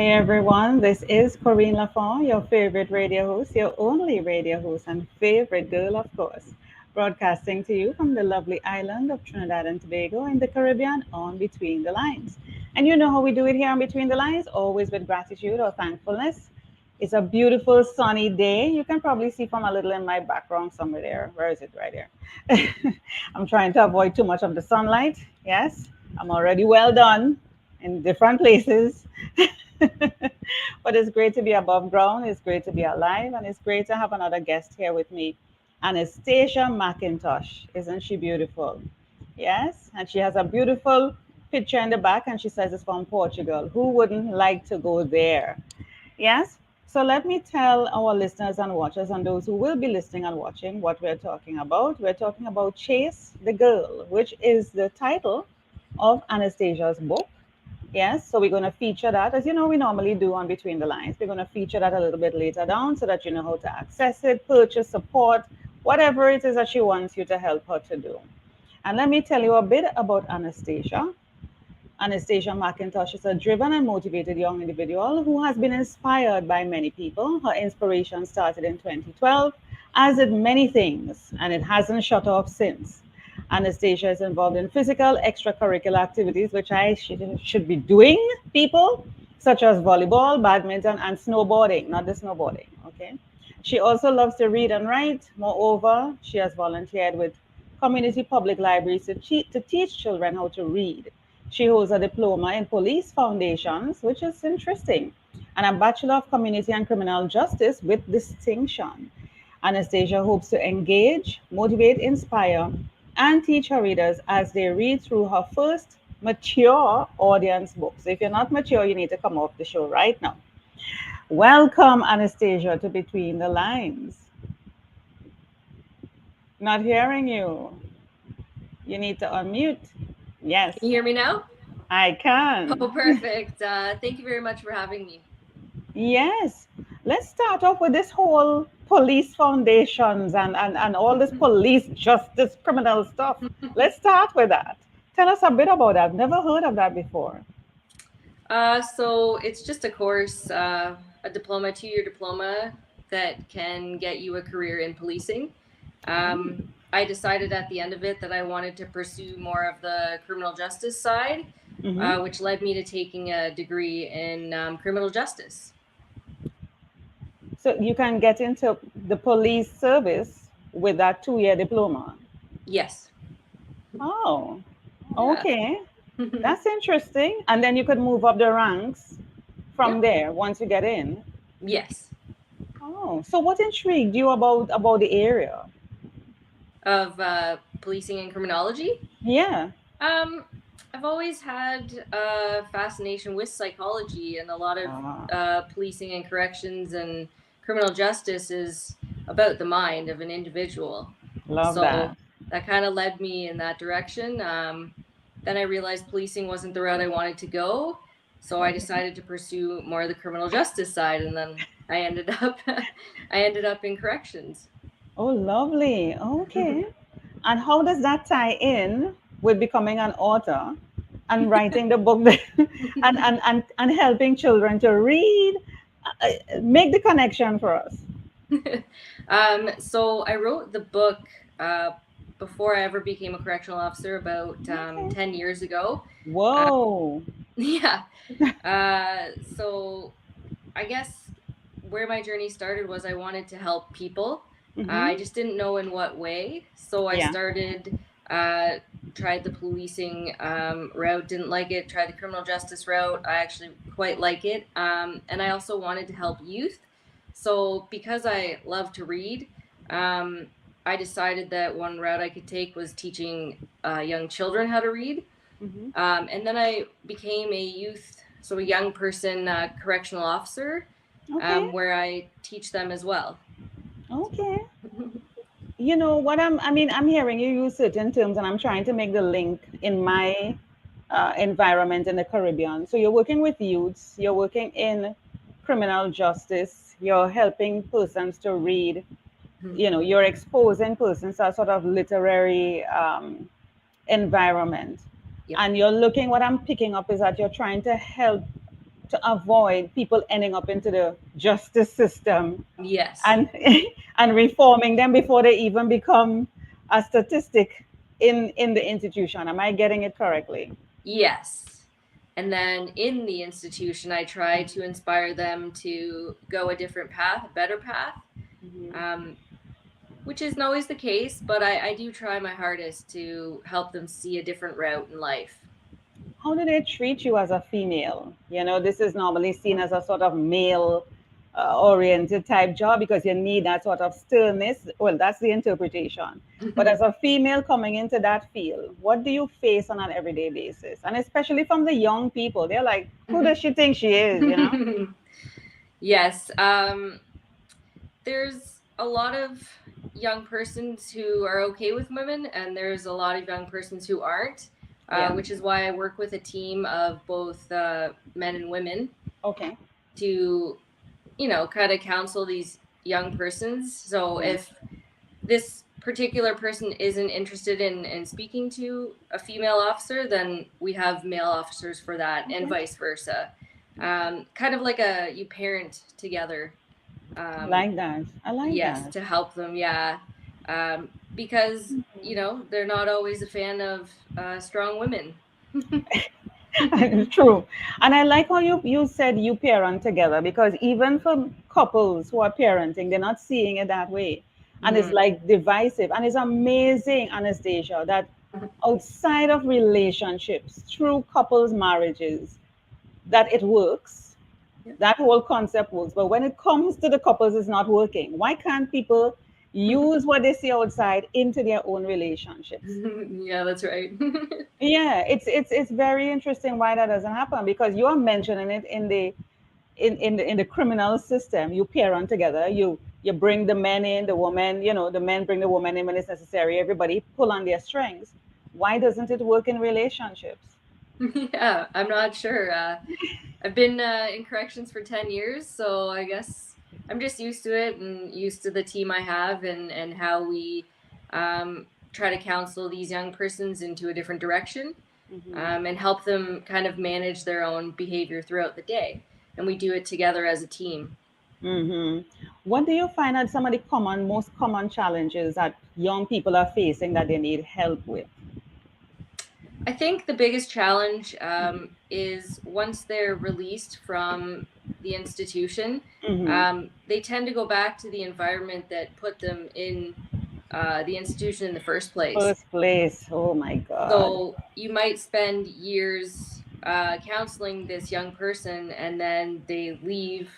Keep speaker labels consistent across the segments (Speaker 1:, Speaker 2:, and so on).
Speaker 1: Hey everyone, this is Corine Lafont, your favorite radio host, your only radio host, and favorite girl, of course, broadcasting to you from the lovely island of Trinidad and Tobago in the Caribbean on Between the Lines. And you know how we do it here on Between the Lines, always with gratitude or thankfulness. It's a beautiful sunny day. You can probably see from a little in my background somewhere there. Where is it? Right here. I'm trying to avoid too much of the sunlight. Yes, I'm already well done in different places. But it's great to be above ground. It's great to be alive. And it's great to have another guest here with me, Anastasia McIntosh. Isn't she beautiful? Yes. And she has a beautiful picture in the back, and she says it's from Portugal. Who wouldn't like to go there? Yes. So let me tell our listeners and watchers and those who will be listening and watching what we're talking about. We're talking about Chase the Girl, which is the title of Anastasia's book. Yes, so we're going to feature that, as you know, we normally do on Between the Lines. We're going to feature that a little bit later down so that you know how to access it, purchase, support, whatever it is that she wants you to help her to do. And let me tell you a bit about Anastasia. Anastasia McIntosh is a driven and motivated young individual who has been inspired by many people. Her inspiration started in 2012, as did many things, and it hasn't shut off since. Anastasia is involved in physical extracurricular activities, which I should be doing, people, such as volleyball, badminton, and snowboarding, not the snowboarding, okay? She also loves to read and write. Moreover, she has volunteered with community public libraries to teach children how to read. She holds a diploma in police foundations, which is interesting, and a Bachelor of Community and Criminal Justice with distinction. Anastasia hopes to engage, motivate, inspire, and teach her readers as they read through her first mature audience book. So if you're not mature, you need to come off the show right now. Welcome, Anastasia, to Between the Lines. Not hearing you. You need to unmute. Yes,
Speaker 2: Can you hear me now?
Speaker 1: I
Speaker 2: Oh,
Speaker 1: can.
Speaker 2: perfect. Thank you very much for having me.
Speaker 1: Yes. Let's start off with this whole police foundations and all this police justice criminal stuff. Let's start with that. Tell us a bit about that. Never heard of that before.
Speaker 2: So it's just a course, a diploma, 2-year diploma that can get you a career in policing. I decided at the end of it that I wanted to pursue more of the criminal justice side,
Speaker 1: Mm-hmm.
Speaker 2: which led me to taking a degree in criminal justice.
Speaker 1: So you can get into the police service with that 2-year diploma.
Speaker 2: Yes.
Speaker 1: Oh,
Speaker 2: Yeah.
Speaker 1: okay. That's interesting. And then you could move up the ranks from
Speaker 2: Yep.
Speaker 1: there once you get in.
Speaker 2: Yes.
Speaker 1: Oh, so what intrigued you about the area?
Speaker 2: Of policing and criminology.
Speaker 1: Yeah.
Speaker 2: Um, I've always had a fascination with psychology, and a lot of
Speaker 1: Ah,
Speaker 2: policing and corrections and criminal justice is about the mind of an individual.
Speaker 1: love
Speaker 2: So
Speaker 1: that.
Speaker 2: that kind of led me in that direction. Then I realized policing wasn't the route I wanted to go, so I
Speaker 1: Okay.
Speaker 2: decided to pursue more of the criminal justice side, and then I ended up I ended up in corrections.
Speaker 1: Oh, lovely. Okay. And how does that tie in with becoming an author and writing the book and helping children to read? Make the connection for us.
Speaker 2: So I wrote the book uh, before I ever became a correctional officer about
Speaker 1: Okay.
Speaker 2: 10 years ago. Uh,
Speaker 1: Whoa.
Speaker 2: yeah. So I guess where my journey started was I wanted to help people. I
Speaker 1: Mm-hmm.
Speaker 2: just didn't know in what way. So I
Speaker 1: Yeah.
Speaker 2: started, tried the policing route, didn't like it, tried the criminal justice route. I actually quite like it. And I also wanted to help youth. So because I love to read, um, I decided that one route I could take was teaching young children how to read.
Speaker 1: Mm-hmm.
Speaker 2: And then I became a youth, so a young person correctional officer,
Speaker 1: Okay.
Speaker 2: where I teach them as well.
Speaker 1: Okay. You know what I'm hearing you use certain terms, and I'm trying to make the link in my environment in the Caribbean. So you're working with youths, you're working in criminal justice, you're helping persons to read, you're exposing persons to a sort of literary environment.
Speaker 2: Yep.
Speaker 1: And you're looking, what I'm picking up is that you're trying to help to avoid people ending up into the justice system
Speaker 2: Yes.
Speaker 1: and and reforming them before they even become a statistic in the institution. Am I getting it correctly?
Speaker 2: Yes. And then in the institution, I try to inspire them to go a different path, a better path, um, which isn't always the case, but I do try my hardest to help them see a different route in life.
Speaker 1: How do they treat you as a female? You know, this is normally seen as a sort of male oriented type job because you need that sort of sternness. Well, that's the interpretation. But as a female coming into that field, what do you face on an everyday basis? And especially from the young people, they're like, who does she think she is? You know?
Speaker 2: Yes. There's a lot of young persons who are okay with women, and there's a lot of young persons who aren't,
Speaker 1: Yeah.
Speaker 2: which is why I work with a team of both men and women
Speaker 1: Okay.
Speaker 2: to, kind of counsel these young persons. So
Speaker 1: Yeah.
Speaker 2: if this particular person isn't interested in speaking to a female officer, then we have male officers for that, and
Speaker 1: Okay.
Speaker 2: vice versa. Kind of like you parent together.
Speaker 1: I
Speaker 2: Um,
Speaker 1: like that. I like
Speaker 2: yes,
Speaker 1: that.
Speaker 2: to help them, yeah. Because, they're not always a fan of strong women.
Speaker 1: True. And I like how you said you parent together because even for couples who are parenting, they're not seeing it that way. And it's
Speaker 2: Mhm.
Speaker 1: like divisive. And it's amazing, Anastasia, that outside of relationships, through couples' marriages, that it works.
Speaker 2: Yep.
Speaker 1: That whole concept works. But when it comes to the couples, it's not working. Why can't people use what they see outside into their own relationships?
Speaker 2: Yeah, that's right.
Speaker 1: Yeah, it's very interesting why that doesn't happen because you are mentioning it in the criminal system. You pair on together. You bring the men in, the woman. You know, the men bring the woman in when it's necessary. Everybody pull on their strings. Why doesn't it work in relationships?
Speaker 2: Yeah, I'm not sure. I've been in corrections for 10 years, so I guess I'm just used to it and used to the team I have and how we try to counsel these young persons into a different direction, and help them kind of manage their own behavior throughout the day. And we do it together as a team.
Speaker 1: hmm What do you find are some of the most common challenges that young people are facing that they need help with?
Speaker 2: I think the biggest challenge is once they're released from the institution,
Speaker 1: hmm
Speaker 2: they tend to go back to the environment that put them in the institution in the first place.
Speaker 1: First place. Oh my God.
Speaker 2: So you might spend years counseling this young person, and then they leave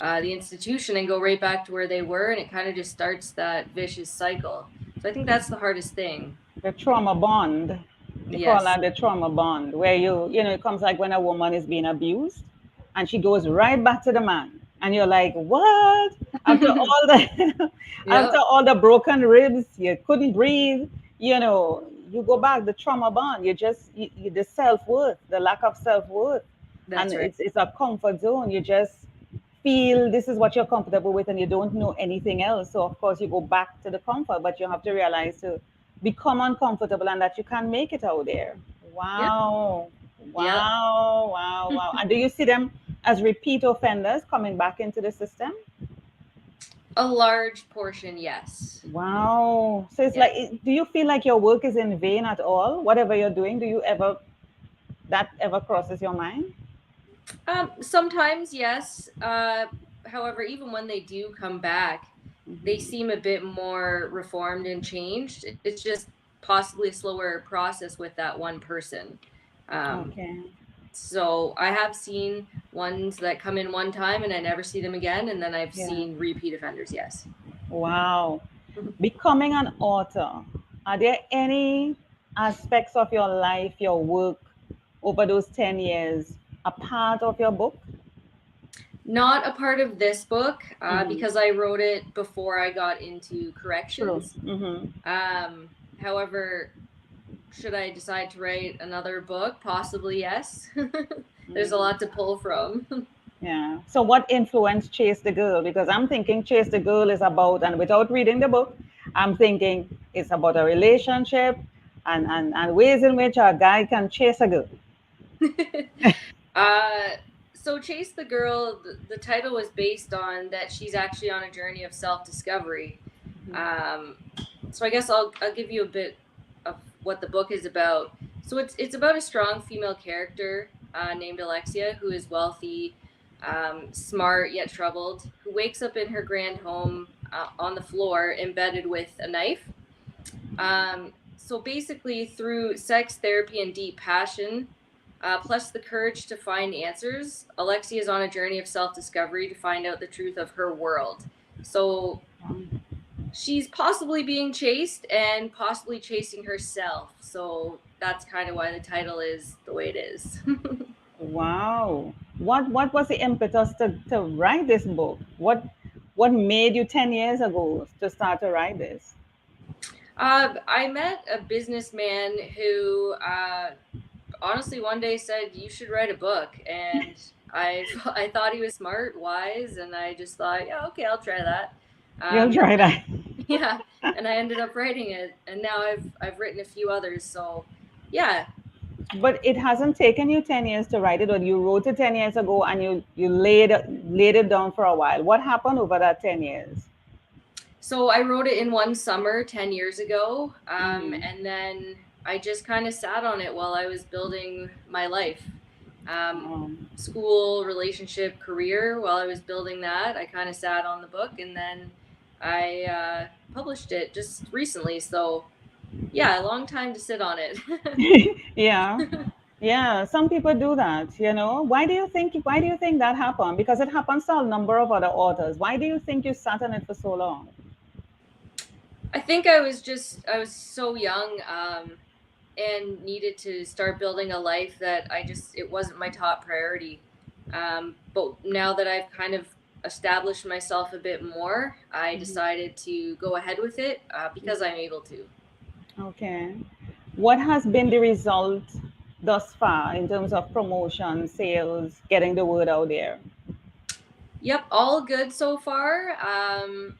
Speaker 2: the institution and go right back to where they were, and it kind of just starts that vicious cycle. So I think that's the hardest thing.
Speaker 1: The trauma bond. They call
Speaker 2: Yes.
Speaker 1: that the trauma bond, where it comes like when a woman is being abused and she goes right back to the man. And you're like, what? After all the after
Speaker 2: Yep,
Speaker 1: all the broken ribs, you couldn't breathe, you go back, the trauma bond, the self-worth, the lack of self-worth. And
Speaker 2: that's right.
Speaker 1: it's a comfort zone. You just feel this is what you're comfortable with and you don't know anything else. So of course you go back to the comfort, but you have to realize to become uncomfortable and that you can't make it out there.
Speaker 2: Yep,
Speaker 1: Wow.
Speaker 2: yep.
Speaker 1: Wow. Wow. Wow. And do you see them as repeat offenders coming back into the system?
Speaker 2: A large portion, yes.
Speaker 1: Wow. So it's
Speaker 2: Yeah.
Speaker 1: like, do you feel like your work is in vain at all? Whatever you're doing, do you ever, that ever crosses your mind?
Speaker 2: Sometimes, yes. However, even when they do come back, they seem a bit more reformed and changed. It's just possibly a slower process with that one person. Um,
Speaker 1: Okay.
Speaker 2: so I have seen ones that come in one time and I never see them again, and then I've
Speaker 1: Yeah.
Speaker 2: seen repeat offenders, yes.
Speaker 1: Wow. Becoming an author, are there any aspects of your life, your work over those 10 years, a part of your book?
Speaker 2: Not a part of this book
Speaker 1: hmm
Speaker 2: because I wrote it before I got into
Speaker 1: True.
Speaker 2: corrections.
Speaker 1: hmm
Speaker 2: However, should I decide to write another book? Possibly, yes. There's a lot to pull from.
Speaker 1: Yeah. So, what influenced Chase the Girl? Because I'm thinking Chase the Girl is about, and without reading the book, I'm thinking it's about a relationship and ways in which a guy can chase a girl.
Speaker 2: uh, So Chase the Girl, the title was based on that she's actually on a journey of self-discovery. Um, so I guess I'll give you a bit of what the book is about. So it's about a strong female character named Alexia, who is wealthy, smart yet troubled, who wakes up in her grand home on the floor embedded with a knife. So basically, through sex therapy and deep passion, plus the courage to find answers, Alexia is on a journey of self-discovery to find out the truth of her world. So she's possibly being chased and possibly chasing herself. So that's kind of why the title is the way it is.
Speaker 1: Wow. What was the impetus to write this book? What made you 10 years ago to start to write this?
Speaker 2: I met a businessman who honestly one day said, "You should write a book." And I thought he was smart, wise, and I just thought, yeah, okay, I'll try that.
Speaker 1: You'll try that.
Speaker 2: Yeah, and I ended up writing it, and now I've written a few others. So, yeah.
Speaker 1: But it hasn't taken you 10 years to write it, or you wrote it 10 years ago and you laid it down for a while. What happened over that 10 years?
Speaker 2: So I wrote it in one summer 10 years ago,
Speaker 1: Mm-hmm.
Speaker 2: and then I just kind of sat on it while I was building my life. School, relationship, career, while I was building that, I kind of sat on the book, and then I published it just recently. So, yeah, a long time to sit on it.
Speaker 1: Yeah. Yeah, some people do that, you know. Why do you think that happened? Because it happens to a number of other authors. Why do you think you sat on it for so long?
Speaker 2: I think I was so young, and needed to start building a life that it wasn't my top priority. But now that I've kind of established myself a bit more, I decided to go ahead with it because I'm able to.
Speaker 1: Okay. What has been the result thus far in terms of promotion, sales, getting the word out there?
Speaker 2: Yep, all good so far.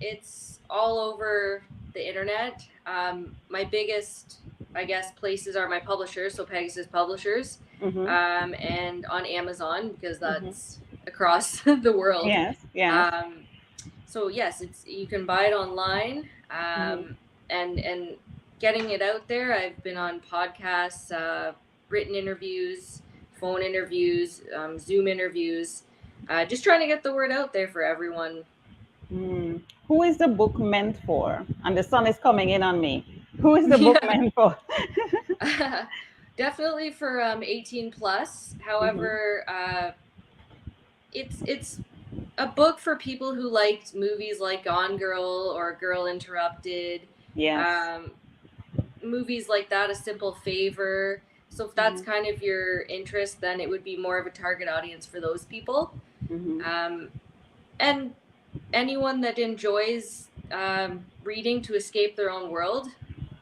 Speaker 2: It's all over the internet. My biggest, I guess, places are my publishers, so Pegasus Publishers,
Speaker 1: Mm-hmm.
Speaker 2: and on Amazon because
Speaker 1: Mm-hmm.
Speaker 2: that's across the world.
Speaker 1: Yes, yes.
Speaker 2: Um, so yes, it's you can buy it online,
Speaker 1: Mm-hmm.
Speaker 2: and getting it out there. I've been on podcasts, written interviews, phone interviews, Zoom interviews, just trying to get the word out there for everyone.
Speaker 1: Mm. Who is the book meant for? And the sun is coming in on me. Who is the book
Speaker 2: Yeah,
Speaker 1: meant for?
Speaker 2: definitely for 18 plus.
Speaker 1: Mm-hmm.
Speaker 2: However, it's a book for people who liked movies like Gone Girl or Girl Interrupted.
Speaker 1: Yes.
Speaker 2: Um, Movies like that, A Simple Favor. So if that's
Speaker 1: Mm-hmm.
Speaker 2: kind of your interest, then it would be more of a target audience for those people.
Speaker 1: Mm-hmm.
Speaker 2: Um, and anyone that enjoys reading to escape their own world,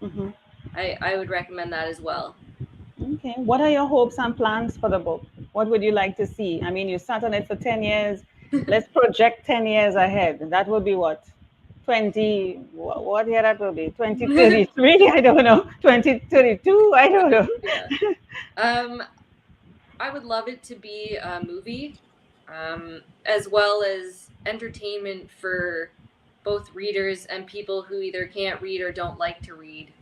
Speaker 1: Mm-hmm.
Speaker 2: I would recommend that as well.
Speaker 1: Okay. What are your hopes and plans for the book? What would you like to see? I mean, you sat on it for 10 years. Let's project 10 years ahead. That would be what? 20, what year that will be? 2033? I don't know. 2032? I don't know.
Speaker 2: Yeah. Um, I would love it to be a movie, as well as entertainment for both readers and people who either can't read or don't like to read,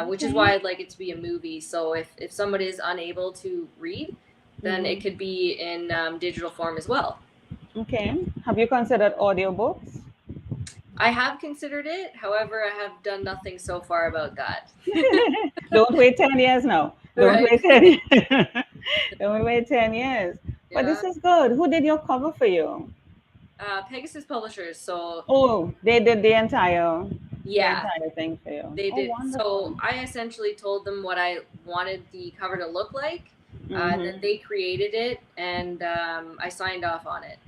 Speaker 2: which is
Speaker 1: Okay.
Speaker 2: why I'd like it to be a movie. So if somebody is unable to read, then it
Speaker 1: Hmm.
Speaker 2: could be in digital form as well.
Speaker 1: Okay. Have you considered audiobooks?
Speaker 2: I have considered it, however, I have done nothing so far about that.
Speaker 1: Don't wait 10 years now. Don't
Speaker 2: Right?
Speaker 1: wait 10 years. Don't wait 10 years. But this
Speaker 2: Yeah.
Speaker 1: is good. Who did your cover for you?
Speaker 2: Pegasus Publishers. So
Speaker 1: Oh, they did the
Speaker 2: yeah,
Speaker 1: entire thing for you.
Speaker 2: they
Speaker 1: Oh,
Speaker 2: did. So
Speaker 1: wonderful.
Speaker 2: I essentially told them what I wanted the cover to look like, and then
Speaker 1: Mm-hmm.
Speaker 2: they created it, and I signed off on it.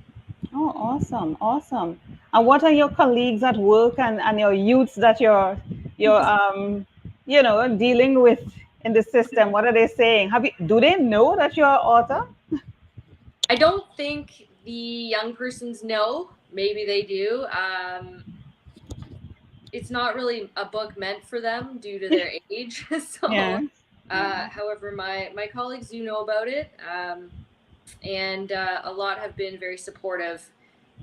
Speaker 1: Oh, awesome, awesome. And what are your colleagues at work and your youths that you're dealing with in the system? What are they saying? Do they know that you're an author?
Speaker 2: I don't think the young persons know. Maybe they do. It's not really a book meant for them due to their age. So,
Speaker 1: Yes. Yeah.
Speaker 2: however, my colleagues do know about it. and a lot have been very supportive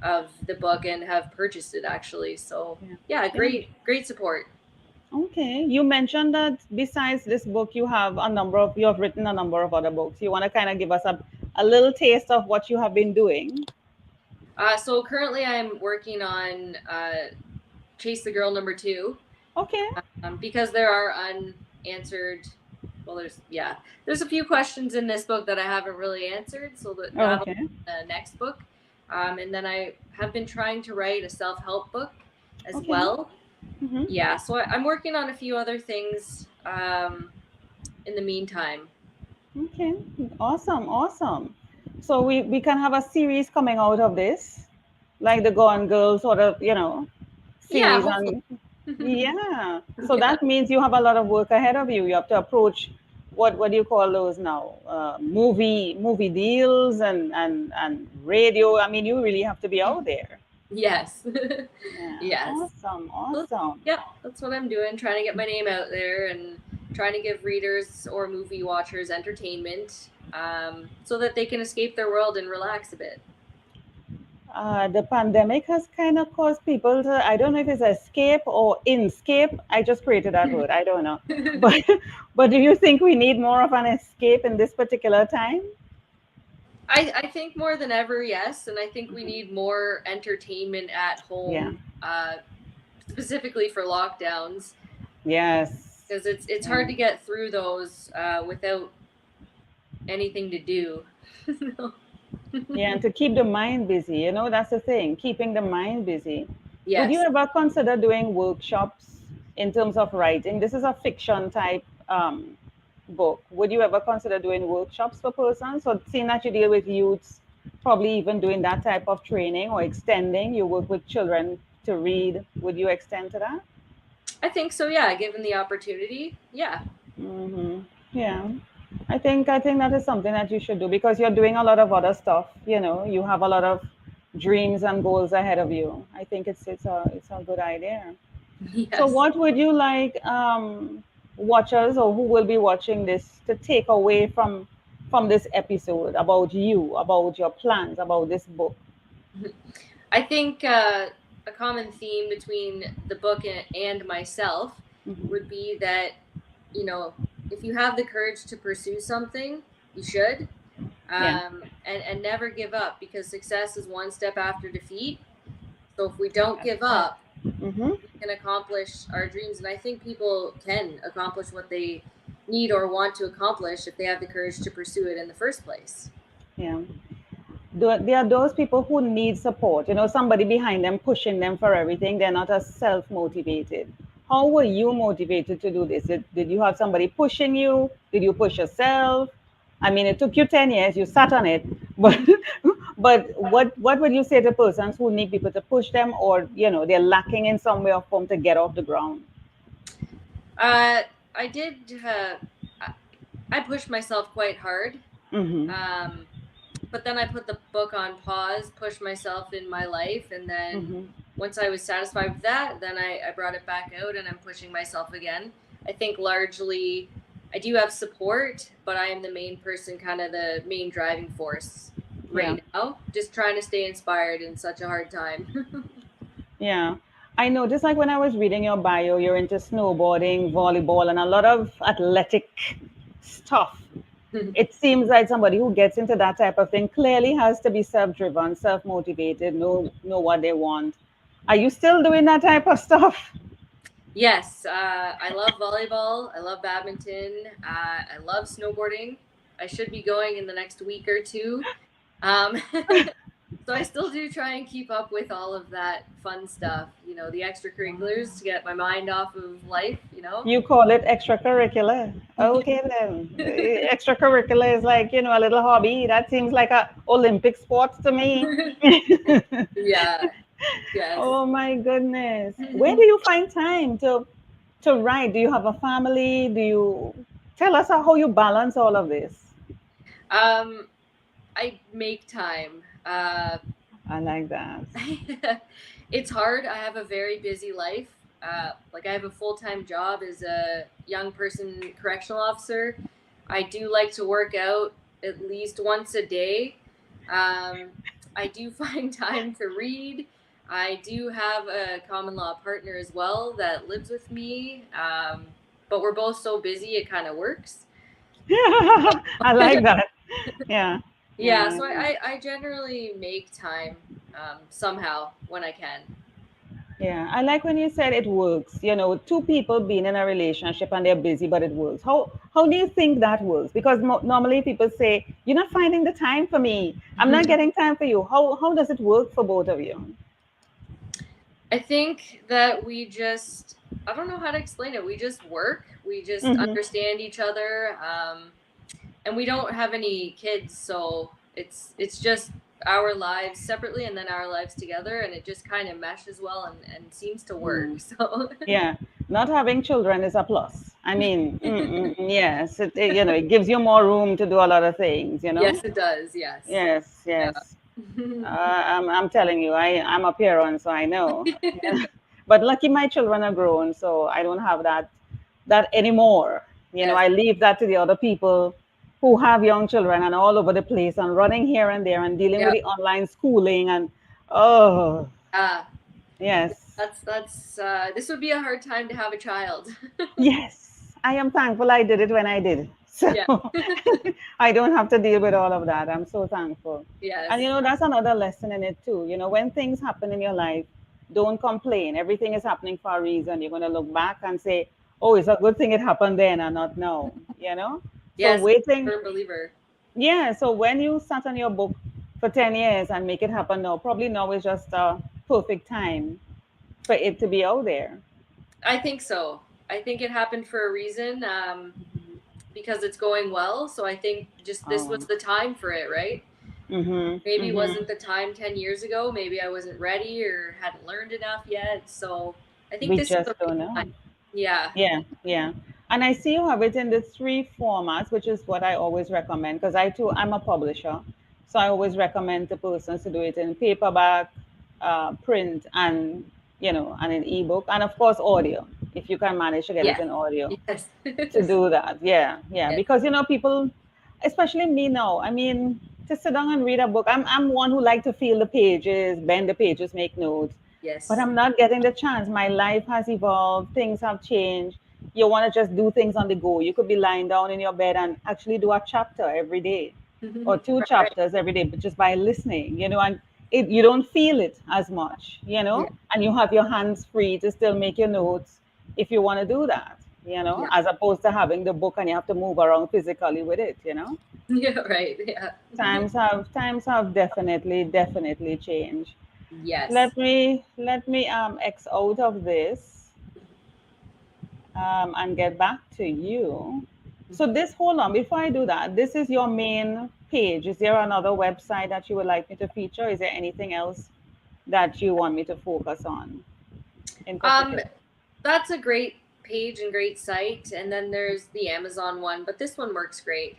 Speaker 2: of the book and have purchased it actually. So
Speaker 1: Yeah.
Speaker 2: yeah,
Speaker 1: Yeah.
Speaker 2: great support.
Speaker 1: Okay. You mentioned that besides this book, you have written a number of other books. You want to kind of give us a little taste of what you have been doing?
Speaker 2: So currently I'm working on Chase the Girl #2,
Speaker 1: Okay.
Speaker 2: because there are unanswered. Well, there's a few questions in this book that I haven't really answered, so that'll
Speaker 1: Okay.
Speaker 2: be the next book. And then I have been trying to write a self-help book as
Speaker 1: Okay.
Speaker 2: well.
Speaker 1: Mm-hmm.
Speaker 2: Yeah, so I'm working on a few other things in the meantime.
Speaker 1: Okay. Awesome. Awesome. So we can have a series coming out of this, like the Gone Girl sort of,
Speaker 2: Yeah,
Speaker 1: series.
Speaker 2: hopefully.
Speaker 1: And yeah, so
Speaker 2: Yeah.
Speaker 1: that means you have a lot of work ahead of you. You have to approach what do you call those now? Movie deals and radio. I mean, you really have to be out there.
Speaker 2: Yes.
Speaker 1: Yeah.
Speaker 2: Yes.
Speaker 1: Awesome.
Speaker 2: Well,
Speaker 1: Awesome.
Speaker 2: yep, that's what I'm doing, trying to get my name out there and trying to give readers or movie watchers entertainment, so that they can escape their world and relax a bit.
Speaker 1: The pandemic has kind of caused people to, I don't know if it's escape or inscape. I just created that word. I don't know. But but do you think we need more of an escape in this particular time?
Speaker 2: I think more than ever, yes, and I think we need more entertainment at
Speaker 1: Yeah.
Speaker 2: home, specifically for lockdowns,
Speaker 1: Yes.
Speaker 2: because it's
Speaker 1: Yeah.
Speaker 2: hard to get through those without anything to do.
Speaker 1: Yeah, and to keep the mind busy, that's the thing, keeping the mind busy. Would you
Speaker 2: Yes.
Speaker 1: ever consider doing workshops in terms of writing? This is a fiction type book. Would you ever consider doing workshops for persons? So, seeing that you deal with youths, probably even doing that type of training or extending, you work with children to read, would you extend to that?
Speaker 2: I think so, yeah, given the opportunity. Yeah.
Speaker 1: Hmm. Yeah. I think that is something that you should do because you're doing a lot of other stuff. You have a lot of dreams and goals ahead of you. I think it's a good idea. So,
Speaker 2: Yes.
Speaker 1: what would you like watchers or who will be watching this to take away from this episode about you, about your plans, about this book?
Speaker 2: I think a common theme between the book and myself would
Speaker 1: Hmm.
Speaker 2: be that, you know, if you have the courage to pursue something, you should,
Speaker 1: Yeah.
Speaker 2: and never give up, because success is one step after defeat. So if we don't
Speaker 1: That's
Speaker 2: give
Speaker 1: right.
Speaker 2: up,
Speaker 1: Hmm.
Speaker 2: we can accomplish our dreams. And I think people can accomplish what they need or want to accomplish if they have the courage to pursue it in the first place.
Speaker 1: Yeah. There are those people who need support, somebody behind them pushing them for everything. They're not as self motivated. How were you motivated to do this? Did you have somebody pushing you? Did you push yourself? I mean, it took you 10 years, you sat on it, but what would you say to persons who need people to push them, or they're lacking in some way or form to get off the ground?
Speaker 2: I did. I pushed myself quite hard.
Speaker 1: Mm-hmm.
Speaker 2: Um, but then I put the book on pause, pushed myself in my life, and then
Speaker 1: Mm-hmm.
Speaker 2: once I was satisfied with that, then I brought it back out and I'm pushing myself again. I think largely I do have support, but I am the main person, kind of the main driving force
Speaker 1: Yeah.
Speaker 2: right now. Just trying to stay inspired in such a hard time.
Speaker 1: Yeah. I noticed, like when I was reading your bio, you're into snowboarding, volleyball, and a lot of athletic stuff. It seems like somebody who gets into that type of thing clearly has to be self-driven, self-motivated, know what they want. Are you still doing that type of stuff?
Speaker 2: Yes, I love volleyball. I love badminton. I love snowboarding. I should be going in the next week or two. Um, so I still do try and keep up with all of that fun stuff, the extracurriculars to get my mind off of life.
Speaker 1: You call it extracurricular. Okay then. Extracurricular is like, a little hobby. That seems like a Olympic sport to me.
Speaker 2: Yeah, yes.
Speaker 1: Oh my goodness. Where do you find time to write? Do you have a family? Do you tell us how you balance all of this?
Speaker 2: um, I make time.
Speaker 1: I like that.
Speaker 2: It's hard. I have a very busy life. Like, I have a full time job as a young person correctional officer. I do like to work out. at least once a day. I do find time to read. I do have a common law partner as well that lives with me, but we're both so busy it kind of works.
Speaker 1: I like that. Yeah.
Speaker 2: Yeah,
Speaker 1: Yeah.
Speaker 2: so I generally make time somehow when I can.
Speaker 1: Yeah, I like when you said it works. You know, two people being in a relationship and they're busy, but it works. How do you think that works? Because normally people say, "You're not finding the time for me. I'm not getting time for you." How does it work for both of you?
Speaker 2: I think that I don't know how to explain it. We just work, we just
Speaker 1: Hmm.
Speaker 2: understand each other, and we don't have any kids, so it's just our lives separately and then our lives together, and it just kind of meshes well and seems to work. So,
Speaker 1: Yeah, not having children is a plus. I mean, yes, you know, it gives you more room to do a lot of things. You know.
Speaker 2: yes, it does. Yes.
Speaker 1: Yes,
Speaker 2: Yeah.
Speaker 1: yes. I'm telling you, I'm a parent, so I know. Yeah. But lucky my children are grown, so I don't have that anymore. You know,
Speaker 2: Yes.
Speaker 1: I leave that to the other people who have young children and all over the place and running here and there and dealing with
Speaker 2: Yep.
Speaker 1: the online schooling and oh
Speaker 2: Uh,
Speaker 1: yes.
Speaker 2: that's this would be a hard time to have a child.
Speaker 1: Yes, I am thankful I did it when I did. So
Speaker 2: Yeah.
Speaker 1: I don't have to deal with all of that. I'm so thankful. And you
Speaker 2: Yes.
Speaker 1: know, that's another lesson in it too. You know, when things happen in your life, don't complain. Everything is happening for a reason. You're going to look back and say, oh, it's a good thing it happened then and not now, you know? So
Speaker 2: Yes.
Speaker 1: waiting,
Speaker 2: Firm believer.
Speaker 1: yeah. So when you sat on your book for 10 years and make it happen now, probably now is just a perfect time for it to be out there.
Speaker 2: I think so. I think it happened for a reason, because it's going well. So I think just this was
Speaker 1: Oh,
Speaker 2: the time for it, right? Maybe it wasn't the time 10 years ago. Maybe I wasn't ready or hadn't learned enough yet. So I think
Speaker 1: We
Speaker 2: this is the
Speaker 1: just don't
Speaker 2: right time.
Speaker 1: know.
Speaker 2: Yeah.
Speaker 1: Yeah, yeah. And I see you have it in the three formats, which is what I always recommend because I too, I'm a publisher. So I always recommend to persons to do it in paperback, print, and, you know, and in ebook, and of course, audio, if you can manage to get it
Speaker 2: Yes.
Speaker 1: in audio
Speaker 2: Yes.
Speaker 1: to do that. Yeah, yeah.
Speaker 2: Yes.
Speaker 1: Because, you know, people, especially me now, I mean, to sit down and read a book, I'm one who like to feel the pages, bend the pages, make notes, but
Speaker 2: Yes.
Speaker 1: I'm not getting the chance. My life has evolved, things have changed. You want to just do things on the go. You could be lying down in your bed and actually do a chapter every day or two
Speaker 2: Right. Right.
Speaker 1: chapters every day, but just by listening, you know, and you don't feel it as much, you
Speaker 2: Yeah.
Speaker 1: know, and you have your hands free to still make your notes if you want to do that, you know,
Speaker 2: Yeah.
Speaker 1: as opposed to having the book and you have to move around physically with it, you know.
Speaker 2: Yeah. Right. Yeah.
Speaker 1: Times have definitely changed.
Speaker 2: Yes.
Speaker 1: Let me X out of this and get back to you. So this, hold on, before I do that, this is your main page. Is there another website that you would like me to feature? Is there anything else that you want me to focus on in
Speaker 2: Um,
Speaker 1: particular?
Speaker 2: that's a great page and great site. And then there's the Amazon one, but this one works great.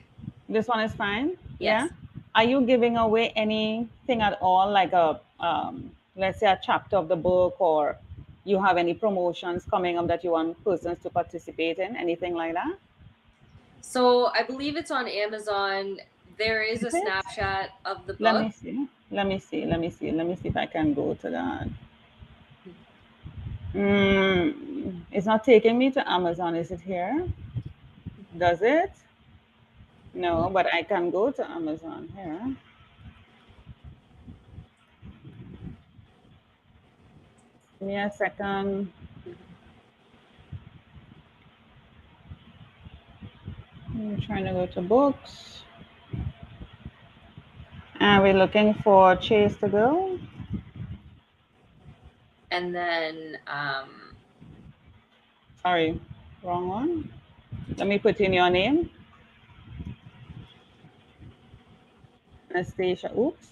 Speaker 1: This one is fine. Yeah.
Speaker 2: Yes.
Speaker 1: Are you giving away anything at all, like a let's say a chapter of the book, or you have any promotions coming up that you want persons to participate in? Anything like that?
Speaker 2: So I believe it's on Amazon. There is
Speaker 1: Is
Speaker 2: a
Speaker 1: it?
Speaker 2: snapshot of the
Speaker 1: Let
Speaker 2: book.
Speaker 1: me see. Let me see if I can go to that. It's not taking me to Amazon. Is it here? Does it? No, but I can go to Amazon here. Give me a second. I'm trying to go to books. And we're looking for Chase to Go.
Speaker 2: And then,
Speaker 1: Sorry, wrong one. Let me put in your name, Anastasia. Oops.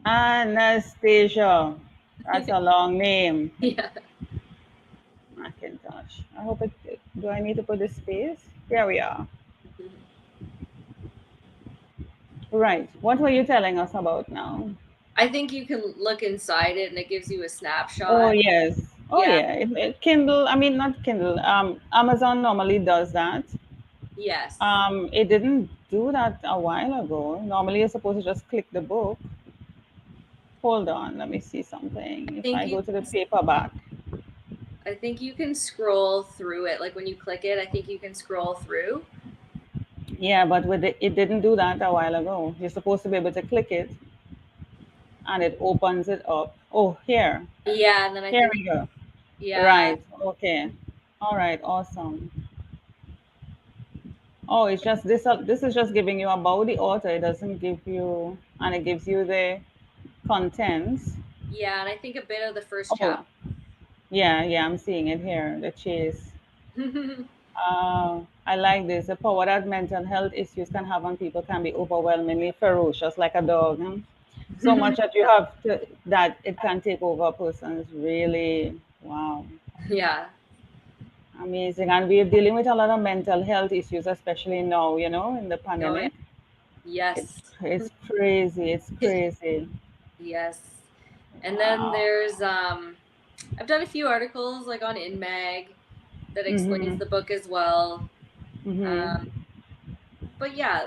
Speaker 1: Anastasia. That's a long name.
Speaker 2: yeah.
Speaker 1: McIntosh. I hope it. Do I need to put a space? There we are. Right. What were you telling us about now?
Speaker 2: I think you can look inside it and it gives you a
Speaker 1: Oh
Speaker 2: snapshot.
Speaker 1: yes. Oh
Speaker 2: Yeah.
Speaker 1: yeah. Kindle. I mean, not Kindle. Amazon normally does that.
Speaker 2: Yes.
Speaker 1: It didn't do that a while ago. Normally, you're supposed to just click the book. Hold on, let me see
Speaker 2: I
Speaker 1: something. If
Speaker 2: think
Speaker 1: I
Speaker 2: you
Speaker 1: go to the paperback,
Speaker 2: I think you can scroll through it. Like when you click it, I think you can scroll through.
Speaker 1: yeah, but it didn't do that a while ago. You're supposed to be able to click it and it opens it up. Oh, here.
Speaker 2: Yeah, and then I
Speaker 1: Here
Speaker 2: think
Speaker 1: we go.
Speaker 2: yeah,
Speaker 1: Right. Okay. All right. Awesome. Oh, it's just this. This is just giving you about the author. It doesn't give you, and it gives you the contents.
Speaker 2: yeah, and I think a bit of the first chapter.
Speaker 1: Oh, yeah, yeah. I'm seeing it here. The chase. I like this. The power that mental health issues can have on people can be overwhelmingly ferocious, like a dog. So much that you have to, that it can take over a person is really wow,
Speaker 2: Yeah.
Speaker 1: amazing. And we're dealing with a lot of mental health issues, especially now. In the
Speaker 2: Oh yeah.
Speaker 1: pandemic. It's
Speaker 2: Yes.
Speaker 1: it's crazy. It's crazy.
Speaker 2: Yes. And then
Speaker 1: Wow.
Speaker 2: there's I've done a few articles like on InMag that explains
Speaker 1: Mhm.
Speaker 2: the book as well. Um,
Speaker 1: Mhm.
Speaker 2: but yeah,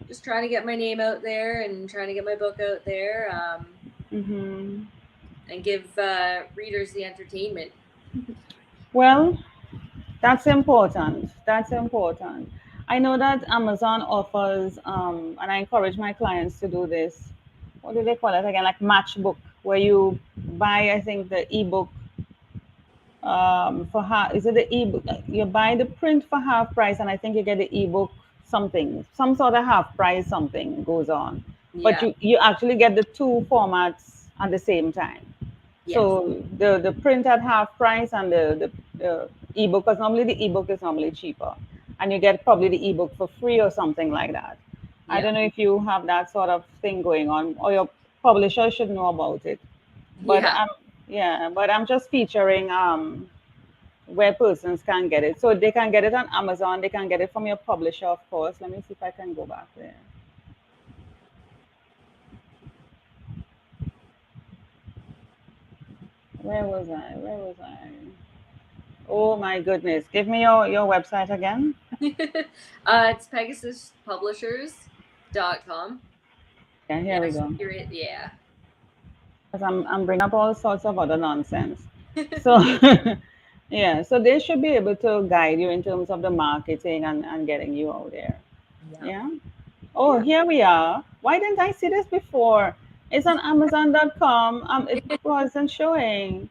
Speaker 2: just trying to get my name out there and trying to get my book out there,
Speaker 1: Mhm.
Speaker 2: and give readers the entertainment.
Speaker 1: Well, that's important. That's important. I know that Amazon offers, and I encourage my clients to do this. What do they call it again? Like matchbook, where you buy, I think, the ebook for half. Is it the ebook? You buy the print for half price, and I think you get the ebook something, some sort of half price something goes on. But
Speaker 2: Yeah.
Speaker 1: you actually get the two formats at the same time.
Speaker 2: Yes.
Speaker 1: So the print at half price and the ebook, because normally the ebook is normally cheaper, and you get probably the ebook for free or something like that. I
Speaker 2: Yeah.
Speaker 1: don't know if you have that sort of thing going on, or your publisher should know about it. But
Speaker 2: Yeah.
Speaker 1: yeah, but I'm just featuring where persons can get it. So they can get it on Amazon. They can get it from your publisher, of course. Let me see if I can go back there. Where was I? Where was I? Oh my goodness. Give me your website again.
Speaker 2: It's pegasuspublishers.com.
Speaker 1: Yeah, here we
Speaker 2: Yes,
Speaker 1: go.
Speaker 2: you're it. Yeah.
Speaker 1: Because I'm bringing up all sorts of other nonsense. So, yeah, so they should be able to guide you in terms of the marketing and getting you out there.
Speaker 2: Yeah.
Speaker 1: Yeah. Oh,
Speaker 2: Yeah.
Speaker 1: here we are. Why didn't I see this before? It's on Amazon.com. It wasn't showing.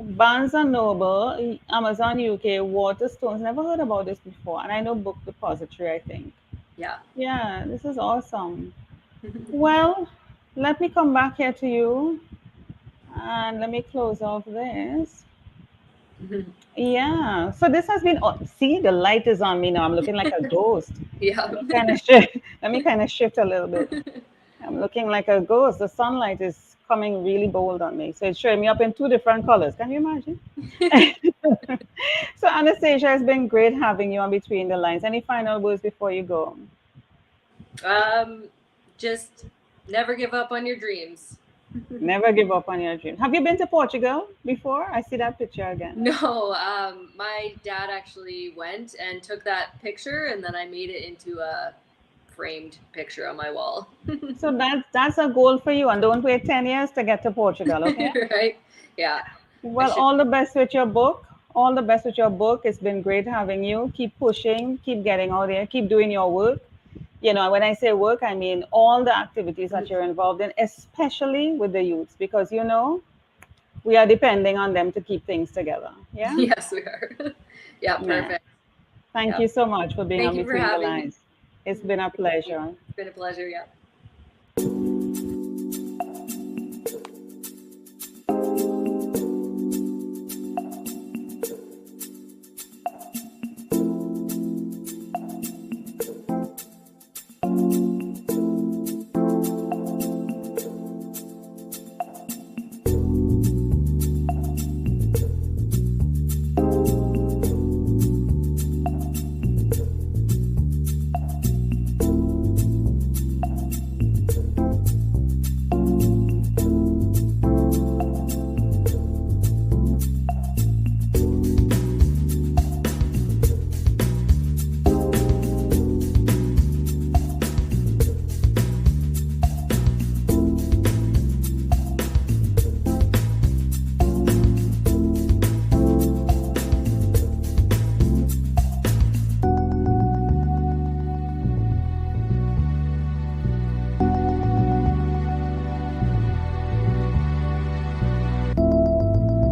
Speaker 1: Barnes and Noble, Amazon UK, Waterstones. Never heard about this before. And I know Book Depository, I think.
Speaker 2: Yeah.
Speaker 1: Yeah, this is awesome. Well, let me come back here to you and let me close off this. Yeah, so this has been, see, the light is on me now. I'm looking like a ghost.
Speaker 2: Yeah.
Speaker 1: Let me kind of shift, let me kind of shift a little bit. I'm looking like a ghost. The sunlight is coming really bold on me. So it's showing me up in two different colors. Can you imagine? So Anastasia, it's been great having you on Between the Lines. Any final words before you go?
Speaker 2: um, just never give up on your dreams.
Speaker 1: Never give up on your dream. Have you been to Portugal before? I see that picture again.
Speaker 2: No, my dad actually went and took that picture, and then I made it into a framed picture on my wall.
Speaker 1: So that's a goal for you, and don't wait 10 years to get to Portugal. Okay.
Speaker 2: Right? Yeah, I
Speaker 1: Well,
Speaker 2: should.
Speaker 1: all the best with your book. All the best with your book. It's been great having you. Keep pushing, keep getting out there, keep doing your work. When I say work, I mean all the activities that you're involved in, especially with the youths, because we are depending on them to keep things together. Yeah?
Speaker 2: Yes, we are. Yeah,
Speaker 1: Yeah.
Speaker 2: perfect.
Speaker 1: Thank
Speaker 2: Yeah.
Speaker 1: you so much for being
Speaker 2: Thank
Speaker 1: on
Speaker 2: you for
Speaker 1: Between the
Speaker 2: having me.
Speaker 1: Lines. It's
Speaker 2: Thank
Speaker 1: been a
Speaker 2: you.
Speaker 1: pleasure.
Speaker 2: It's been a pleasure. Yeah.